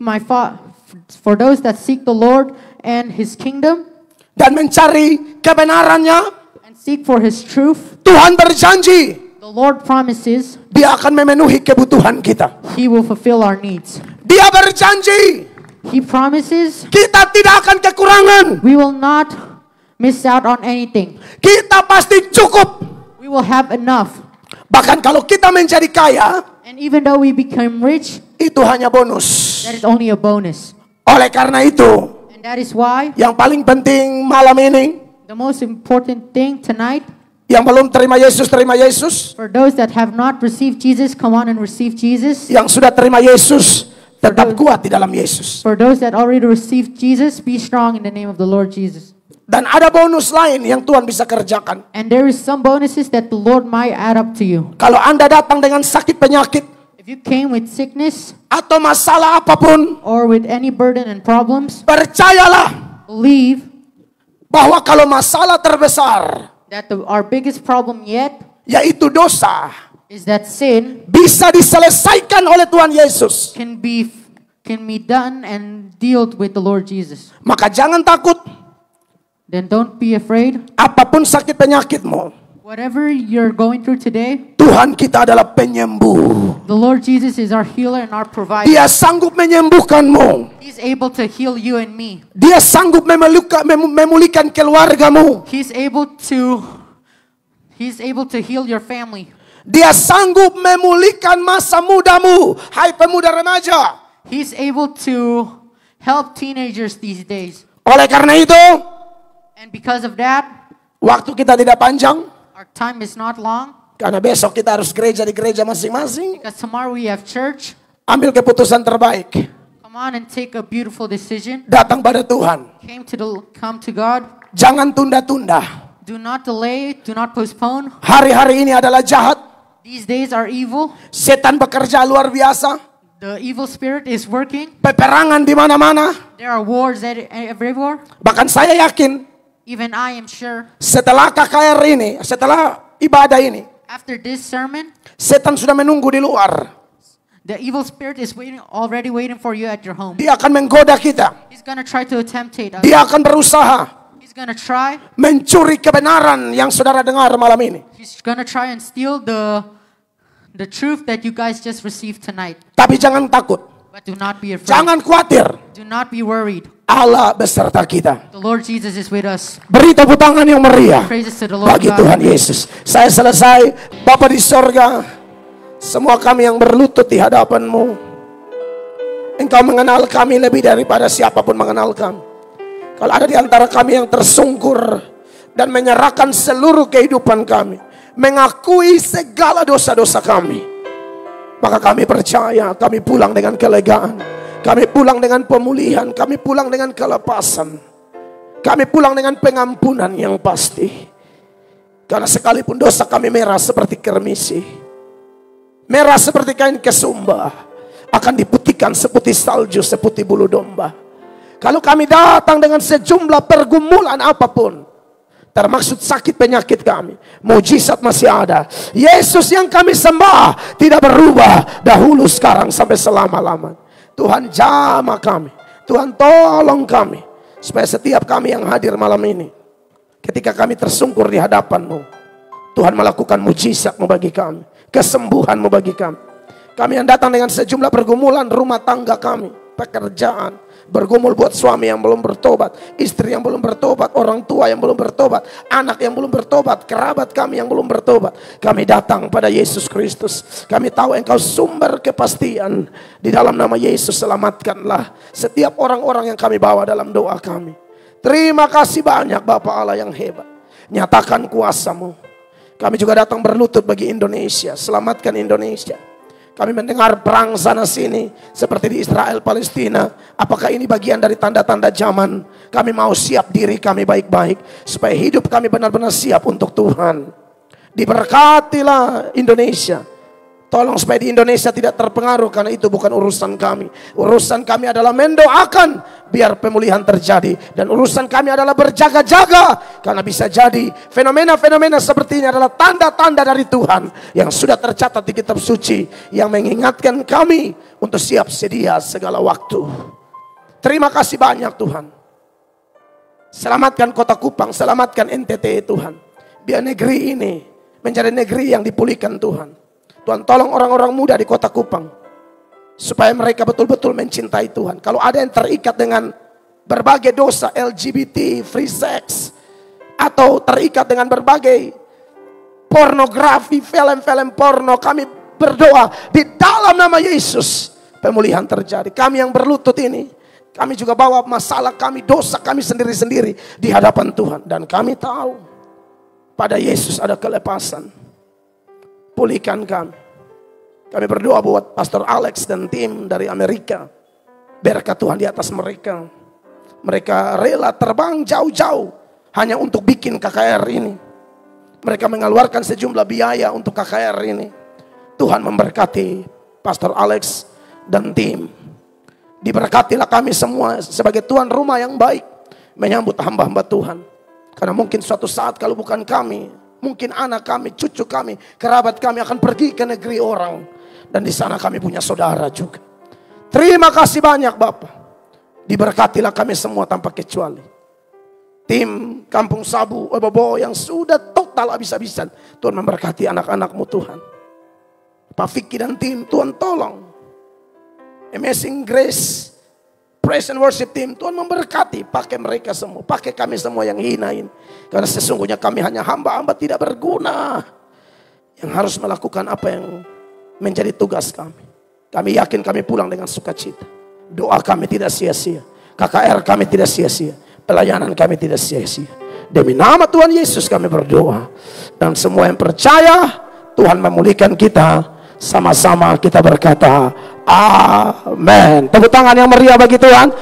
the Lord and His kingdom, dan mencari kebenarannya, and seek for His truth, Tuhan berjanji the Lord promises Dia akan memenuhi kebutuhan kita. He will fulfill our needs. Dia berjanji He promises kita tidak akan kekurangan. we will not miss out on anything. Kita pasti cukup. We will have enough. Bahkan kalau kita menjadi kaya, And even though we become rich, itu hanya bonus. that is only a bonus. Oleh karena itu, And that is why yang paling penting malam ini, the most important thing tonight, yang belum terima Yesus, terima Yesus. for those that have not received Jesus, come on and receive Jesus. Yang sudah terima Yesus, tetap kuat di dalam Yesus. For those that already received Jesus, be strong in the name of the Lord Jesus. Dan ada bonus lain yang Tuhan bisa kerjakan. And there is some bonuses that the Lord might add up to you. Kalau Anda datang dengan sakit penyakit If you came with sickness atau masalah apapun, or with any burden and problems, percayalah believe bahwa kalau masalah terbesar, that our biggest problem yet yaitu dosa, is that sin bisa diselesaikan oleh Tuhan Yesus. can be done and dealt with the Lord Jesus. Maka jangan takut, Then don't be afraid. apapun sakit penyakitmu, Whatever you're going through today, Tuhan kita adalah penyembuh. the Lord Jesus is our healer and our provider. Dia sanggup menyembuhkanmu. He's able to heal you and me. Dia sanggup memulihkan keluargamu. He's able to heal your family. Dia sanggup memulihkan masa mudamu. Hai pemuda remaja. He's able to help teenagers these days. Oleh karena itu, And because of that, waktu kita tidak panjang. our time is not long. Karena besok kita harus gereja di gereja masing-masing. Because tomorrow we have church. Ambil keputusan terbaik. Come on and take a beautiful decision. Datang pada Tuhan. Come to God. Jangan tunda-tunda. Do not delay. Do not postpone. Hari-hari ini adalah jahat. These days are evil. Setan bekerja luar biasa. The evil spirit is working. Peperangan di mana-mana. There are wars everywhere. Bahkan saya yakin Even I am sure setelah KKR ini, setelah ibadah ini, after this sermon, setan sudah menunggu di luar. the evil spirit is already waiting for you at your home. Dia akan menggoda kita. He's going to try to temptate us. Dia akan berusaha He's going to try. mencuri kebenaran yang saudara dengar malam ini. He's going to try and steal the truth that you guys just received tonight. Tapi jangan takut. But do not be afraid. Jangan khawatir. Do not be worried. Allah beserta kita. The Lord Jesus is with us. Beri tepuk tangan yang meriah Praises to the Lord bagi God. Tuhan Yesus. Saya selesai. Bapa di sorga, semua kami yang berlutut di hadapan-Mu, Engkau mengenal kami lebih daripada siapapun mengenal kami. Kalau ada di antara kami yang tersungkur dan menyerahkan seluruh kehidupan kami, mengakui segala dosa-dosa kami, maka kami percaya kami pulang dengan kelegaan. Kami pulang dengan pemulihan, kami pulang dengan kelepasan. Kami pulang dengan pengampunan yang pasti. Karena sekalipun dosa kami merah seperti kermisi, merah seperti kain kesumba, akan diputihkan seputih salju, seputih bulu domba. Kalau kami datang dengan sejumlah pergumulan apapun, termaksud sakit penyakit kami, mujizat masih ada. Yesus yang kami sembah tidak berubah dahulu, sekarang, sampai selama-lamanya. Tuhan jamah kami, Tuhan tolong kami, supaya setiap kami yang hadir malam ini, ketika kami tersungkur di hadapan-Mu, Tuhan melakukan mujizat-Mu bagi kami, kesembuhan-Mu bagi kami. Kami yang datang dengan sejumlah pergumulan rumah tangga kami, pekerjaan, bergumul buat suami yang belum bertobat, istri yang belum bertobat, orang tua yang belum bertobat, anak yang belum bertobat, kerabat kami yang belum bertobat. Kami datang pada Yesus Kristus. Kami tahu Engkau sumber kepastian. Di dalam nama Yesus selamatkanlah setiap orang-orang yang kami bawa dalam doa kami. Terima kasih banyak Bapa Allah yang hebat. Nyatakan kuasa-Mu. Kami juga datang berlutut bagi Indonesia. Selamatkan Indonesia. Kami mendengar perang sana sini seperti di Israel Palestina. Apakah ini bagian dari tanda-tanda zaman? Kami mau siap diri kami baik-baik supaya hidup kami benar-benar siap untuk Tuhan. Diberkatilah Indonesia. Tolong supaya di Indonesia tidak terpengaruh, karena itu bukan urusan kami. Urusan kami adalah mendoakan biar pemulihan terjadi, dan urusan kami adalah berjaga-jaga, karena bisa jadi fenomena-fenomena seperti ini adalah tanda-tanda dari Tuhan yang sudah tercatat di kitab suci, yang mengingatkan kami untuk siap sedia segala waktu. Terima kasih banyak Tuhan. Selamatkan kota Kupang, selamatkan NTT Tuhan. Biar negeri ini menjadi negeri yang dipulihkan Tuhan. Tuhan tolong orang-orang muda di kota Kupang, supaya mereka betul-betul mencintai Tuhan. Kalau ada yang terikat dengan berbagai dosa, LGBT, free sex, atau terikat dengan berbagai pornografi, film-film porno, kami berdoa di dalam nama Yesus, pemulihan terjadi. Kami yang berlutut ini, Kami juga bawa masalah kami, dosa kami sendiri-sendiri di hadapan Tuhan. Dan kami tahu pada Yesus ada kelepasan. Pulihkan kami. Kami berdoa buat Pastor Alex dan tim dari Amerika. Berkat Tuhan di atas mereka. Mereka rela terbang jauh-jauh hanya untuk bikin KKR ini. Mereka mengeluarkan sejumlah biaya untuk KKR ini. Tuhan memberkati Pastor Alex dan tim. Diberkatilah kami semua sebagai tuan rumah yang baik menyambut hamba-hamba Tuhan. Karena mungkin suatu saat kalau bukan kami, mungkin anak kami, cucu kami, kerabat kami akan pergi ke negeri orang. Dan di sana kami punya saudara juga. Terima kasih banyak Bapak. Diberkatilah kami semua tanpa kecuali. Tim Kampung Sabu, Obobo yang sudah total habis-habisan. Tuhan memberkati anak-anak-Mu Tuhan. Pak Vicky dan tim, Tuhan tolong. Amazing Grace Praise and Worship Team, Tuhan memberkati. Pakai mereka semua, pakai kami semua yang hinain. Karena sesungguhnya kami hanya hamba-hamba tidak berguna, yang harus melakukan apa yang menjadi tugas kami. Kami yakin kami pulang dengan sukacita. Doa kami tidak sia-sia, KKR kami tidak sia-sia, pelayanan kami tidak sia-sia. Demi nama Tuhan Yesus kami berdoa. Dan semua yang percaya Tuhan memulihkan kita. Sama-sama kita berkata amin. Tepuk tangan yang meriah bagi Tuhan.